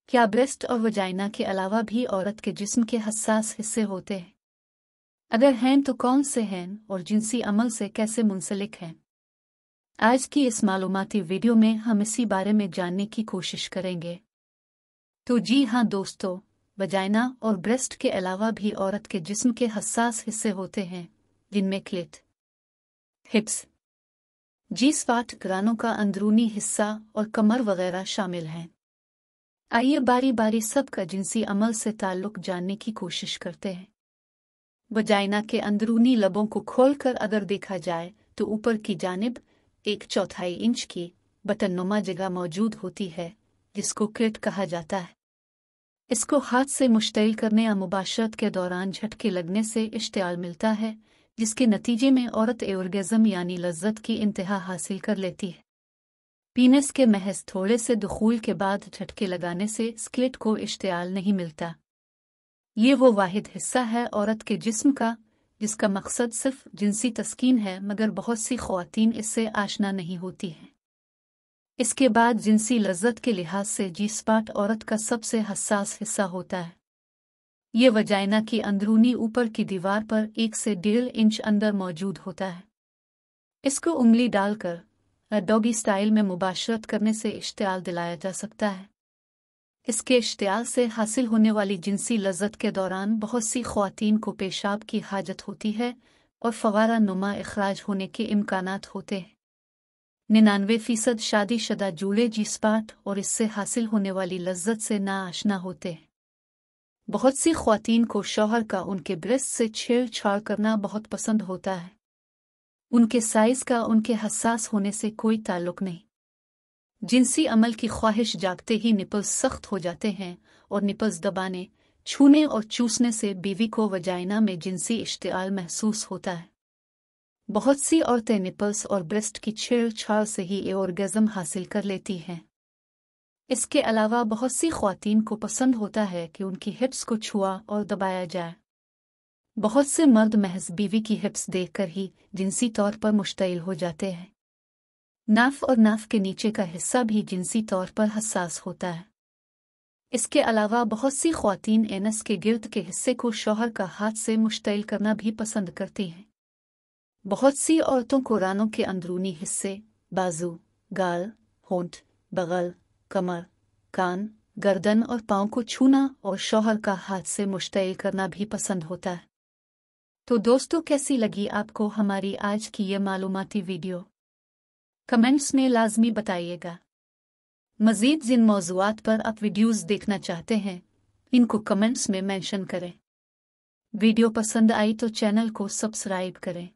क्या ब्रेस्ट और वजाइना के अलावा भी औरत के जिस्म के हसास हिस्से होते हैं? अगर हैं तो कौन से हैं और जिनसी अमल से कैसे मुंसलिक हैं? आज की इस मालूमाती वीडियो में हम इसी बारे में जानने की कोशिश करेंगे। तो जी हाँ दोस्तों, वजाइना और ब्रेस्ट के अलावा भी औरत के जिस्म के हसास हिस्से होते हैं, जिनमें क्लिट, हिप्स, जी स्पॉट, ग्रानों का अंदरूनी हिस्सा और कमर वगैरह शामिल हैं। आइए बारी बारी सबका जिनसी अमल से ताल्लुक जानने की कोशिश करते हैं। वजाइना के अंदरूनी लबों को खोलकर अगर देखा जाए तो ऊपर की जानिब 1/4 इंच की बटननुमा जगह मौजूद होती है, जिसको क्लिट कहा जाता है। इसको हाथ से मुश्तइल करने या मुबाशरत के दौरान झटके लगने से इश्तियाल मिलता है, जिसके नतीजे में औरत ऑर्गेज़म यानी लज्जत की इंतहा हासिल कर लेती है। पीनस के महज थोड़े से दुखूल के बाद झटके लगाने से स्क्लिट को इश्तियाल नहीं मिलता। ये वो वाहिद हिस्सा है औरत के जिस्म का जिसका मकसद सिर्फ जिनसी तस्कीन है, मगर बहुत सी ख्वातीन इससे आशना नहीं होती हैं। इसके बाद जिनसी लज्जत के लिहाज से जी स्पॉट औरत का सबसे हसास हिस्सा होता है। ये वजाइना की अंदरूनी ऊपर की दीवार पर 1 से 1.5 इंच अंदर मौजूद होता है। इसको उंगली डालकर डॉगी स्टाइल में मुबाशरत करने से इश्तियाल दिलाया जा सकता है। इसके इश्तियाल से हासिल होने वाली जिनसी लज्जत के दौरान बहुत सी ख्वातीन को पेशाब की हाजत होती है और फवारा नुमा इखराज होने के इम्कानात होते हैं। 99% शादीशुदा जूड़े जी स्पॉट और इससे हासिल होने वाली लज्जत से नाआशना होते हैं। बहुत सी ख्वातीन को शौहर का उनके ब्रेस्ट से छेड़छाड़ करना बहुत पसंद होता है। उनके साइज का उनके हसास होने से कोई ताल्लुक नहीं। जिनसी अमल की ख्वाहिश जागते ही निपल्स सख्त हो जाते हैं और निपल्स दबाने, छूने और चूसने से बीवी को वजाइना में जिनसी इश्तियाल महसूस होता है। बहुत सी औरतें निपल्स और ब्रेस्ट की छेड़छाड़ से ही ऑर्गेज़म हासिल कर लेती हैं। इसके अलावा बहुत सी ख्वातीन को पसंद होता है कि उनकी हिप्स को छुआ और दबाया जाए। बहुत से मर्द महज बीवी की हिप्स देखकर ही जिनसी तौर पर मुश्तइल हो जाते हैं। नाफ और नाफ के नीचे का हिस्सा भी जिनसी तौर पर हसास होता है। इसके अलावा बहुत सी ख्वातीन एनस के गिर्द के हिस्से को शौहर का हाथ से मुश्तइल करना भी पसंद करती हैं। बहुत सी औरतों को रानों के अंदरूनी हिस्से, बाजू, गाल, होंठ, बगल, कमर, कान, गर्दन और पाँव को छूना और शौहर का हाथ से मुश्तइल करना भी पसंद होता है। तो दोस्तों, कैसी लगी आपको हमारी आज की ये मालूमाती वीडियो? कमेंट्स में लाजमी बताइएगा। मज़ीद जिन मौज़ूआत पर आप वीडियोज़ देखना चाहते हैं, इनको कमेंट्स में मेंशन करें। वीडियो पसंद आई तो चैनल को सब्सक्राइब करें।